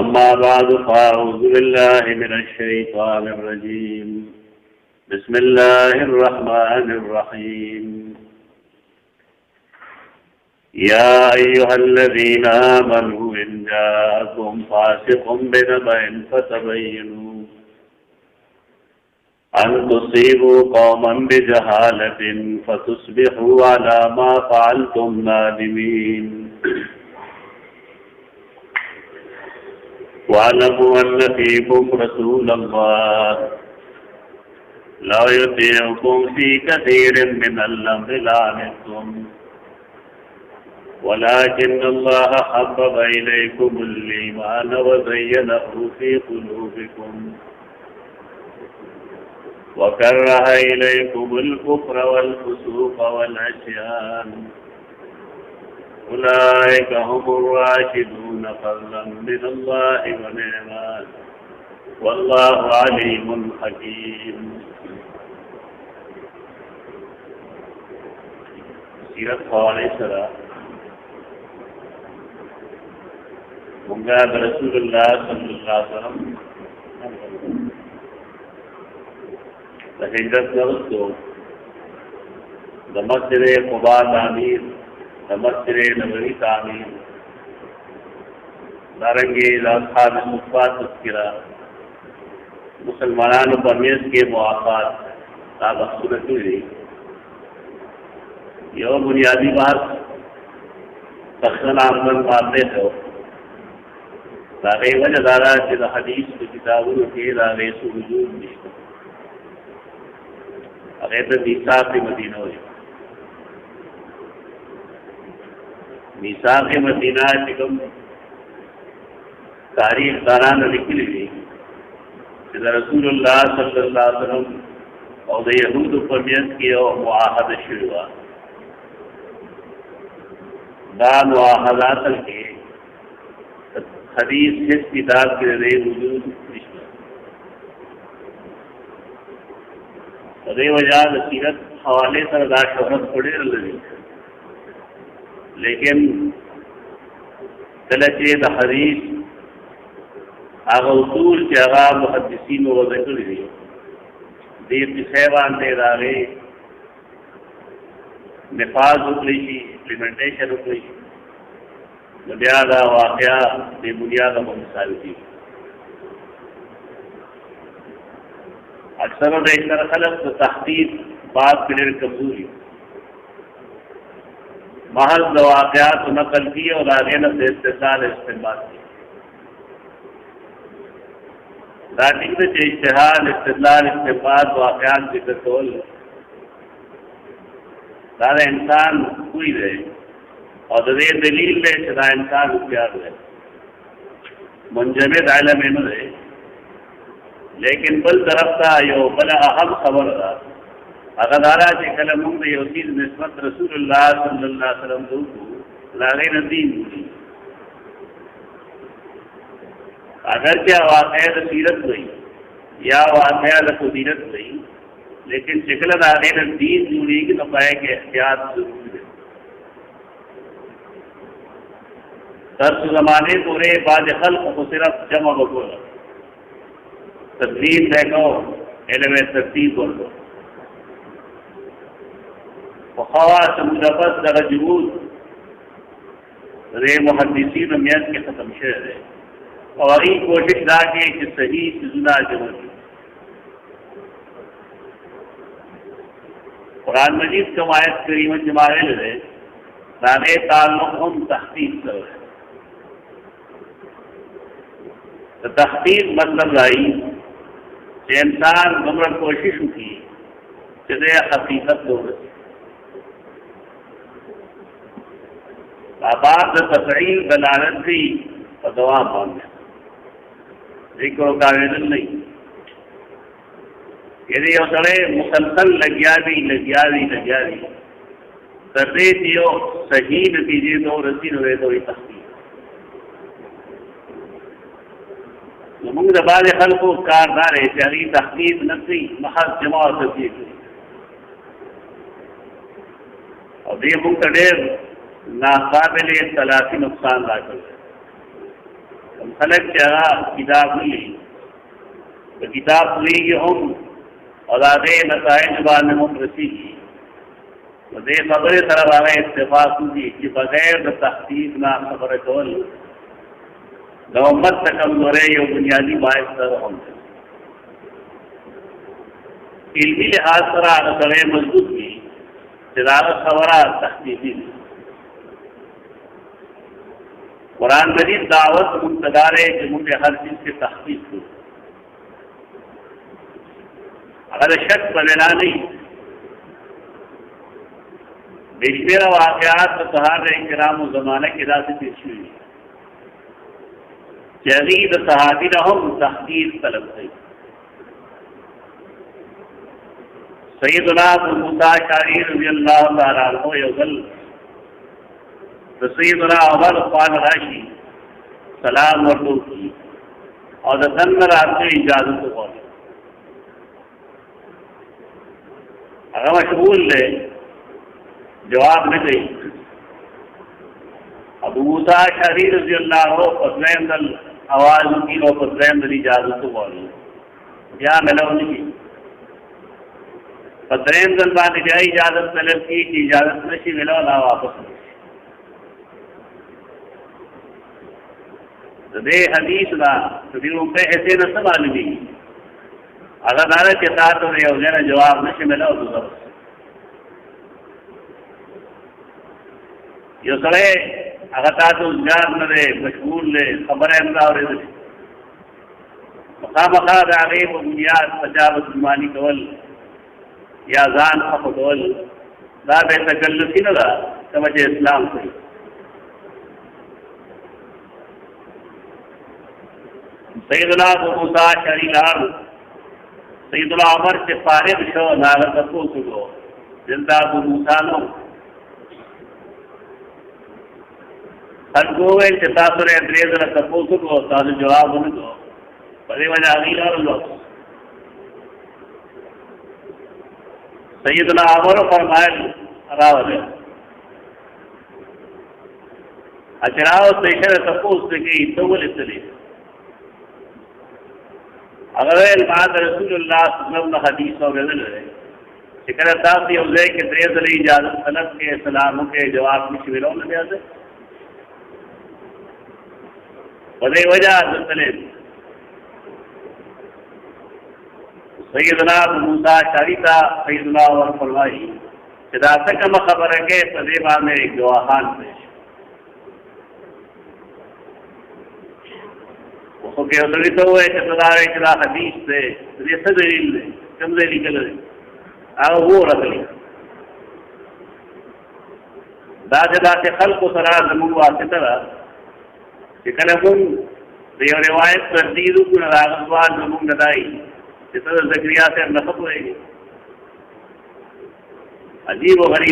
अम्मा बाद फ़अऊज़ु बिल्लाहि मिनश्शैतानिर्रजीम बिस्मिल्लाहिर्रहमानिर्रहीम या अय्युहल्लज़ीना आमनू इन जाअकुम फ़ासिक़ुम बिनबइन फ़तबय्यनू अन तुसीबू कौमन बिजहालतिन फ़तुस्बिहू अला मा फ़अल्तुम नादिमीन वअलमू अन्न फ़ीकुम रसूलल्लाह लौ युतीअकुम फ़ी कसीरिन मिनल अम्रि लअनित्तुम वलाकिन्नल्लाह हब्बब इलैकुमुल ईमान वज़य्यनहू फ़ी क़ुलूबिकुम वकर्रह इलैकुमुल कुफ्र वल फ़ुसूक़ वल इस्यान उलाइका हुमुर राशिदून फ़ज़लन मिनल्लाहि व निअमत वल्लाहु अलीमुन हकीम। सीरत हवाले सरा मुंगा रसूलुल्लाह सल्लल्लाहु अलैहि वसल्लम हिजरत नवस्तो मस्जिद क़ुबा तामीर मस्जिद नबवी तामीर नारंगी असहाब सुफ़ा तज़किरा मुसलमानों पर मेज़ के मुआफ़ात सूरत हुई यो बुनियादी बात तखन आमदन पाते हो ताकि वजह दारा कि हदीस की किताबों के दारे से वजूद नहीं अगर तो मीसाक़ मदीना हो मीसाक़ मदीना निगम तारीख दारान लिखी हुई रसूलुल्लाह सल्लल्लाहु अलैहि वसल्लम और यहूद पर नियत किया मुआहद शुरू हुआ दा मुआहदात के हदीस इस किताब के जरिए वजूद अरे वजह सीरत हवाले सरदा शोहरत पड़े लगी लेकिन तलचे हदीस आग उसूल के आगा मुहद्दिसीन वज़ह करी देर खैबान दे दागे निफाज उकली इम्प्लीमेंटेशन उकली बुनियादा वाक़या बेबुनियादा मिसाल थी अक्सर देखकर खलक तो तहकीक बात के लिए कमजोरी महज वाक़यात नकल की और आगे न से इस्तेसाल इस्तेमाल की दाटिंग से इश्तिहार इस्तेलाल इस्तेमाल वाक़यात के कतोल सारा इंसान हुई रहे और दे दलील में सदा इंसान प्यार रहे मुंजमद आलम में रहे लेकिन बल तरफ था यो बला अहम खबर था अगदारा के कलम में यो चीज़ निस्बत रसूलुल्लाह सल्लल्लाहु अलैहि वसल्लम को लागे नदीन हुई अगर क्या वाक़या सीरत हुई या वाक़या सीरत हुई लेकिन शिकलत आगे दीन जुड़ी की तो पाए के एहतियात जरूरी है दर्स ज़माने पूरे बाद खल्क़ को सिर्फ जमा बकोला तदलील देखो इल्म तरतीब बोलो फ़खवा समुदफ़त दर जुरूद रे मुहद्दिसीन मियाद के ख़त्म शेर है और ये कोशिश ना की कि सही चीज़ना जमा की कुरान मजीद का आयत करीम जमाए है ताने ताल्लुक़ हम तहक़ीक़ कर रहे तो तहक़ीक़ मतलब आई कि इंसान गमर कोशिश की जिसे हकीकत दो आबाद तफ़ईल दलालत भी और दवा मांगना जिक्र काबिल नहीं यदि उसने मुसलसल लग्या भी तरदे दियो सही नतीजे तो रसी हुए तो तहक़ीक़ मुंग बाद खल को कारदार है चारी तहकीक नफी महज जमा और तस्दीक और ये मुंग ढेर नाकाबिल तलाफी नुकसान दाखिल है खलक चाह किताब ली तो किताब ली हम और आगे नताइज बाद हम रसीगी तो दे खबर तरफ आ गए इत्तेफाक हुई कि बगैर तहकीक ना खबर कौल गवर्नमेंट कमजोर है ये बुनियादी बायस तर हम इल्मी लिहाज पर आगे मजबूत की सिदारत खबरा तहकीकी कुरान मजीद दावत मुंतदार है कि मुझे हर चीज की तहकीक हो अगर शक बदला नहीं बेशमेरा वाक़यात तो सहाबा किराम ज़माने के रास्ते पेश हुई जदीद सहाबी रहम तहकीक तलब है सैयदना अबू मूसा अशअरी रज़ियल्लाहु तआला अन्हु यौगल तो सैयदना उमर ख़ान राशि सलाम वर्दू की और दन रात में इजाज़त हो अगर मशगूल ले जवाब न गई अबू मूसा अशअरी रज़ियल्लाहु फज़लैंदल आवाज़ की और फज़लैंदल इजाज़त हो या मिलवनी की फज़लैंदल बाद इजाज़त तलब की इजाज़त नशी मिला ना वापस तो दे हदीस ना तो पे ऐसे न सब आलमी अगर नारा के साथ हो गया जवाब नशे मिला तो यो सड़े अगर तो जान न दे मशगूल ले खबर है और मखा मखा आगे बुनियाद पचावत जुमानी कवल या जान खफल दा बेतकल्लुफी न दा समझे इस्लाम से सैयदना अबू मूसा अशअरी सैयदना उमर से फारिग शो नागत तपोस को जिंदा अबू मूसा नो हर गोवे के तासुरे अंग्रेज न तपोस को ताज जवाब न को परे वजह अगीर और लोग सैयदना उमर फरमायल रावल अचराव पेशर तपोस की तोल इसलिए अगर बात रसूलुल्लाह सल्लल्लाहु अलैहि हदीस और बदल है शिकर साहब ये उसे के द्रेज अली इजाजत तलब के सलामों के जवाब में शिविरों में दिया से बदे वजह तले सैयदना अबू मूसा अशअरी था सैयदना उमर फरमाई सिदात का खबर है कि तदेबा में एक गवाहान पेश ओके उधरी तो है चतदार इकरा हदीस से ये सदरील ले कमरे निकल रहे आओ वो रख लिया दादा के खल को सरा जमुन वास्ते तरह कि कलमुन ये रिवायत तस्दीद को रागवान जमुन नदाई जितना ज़करिया से नखब होएगी अजीब और गरीब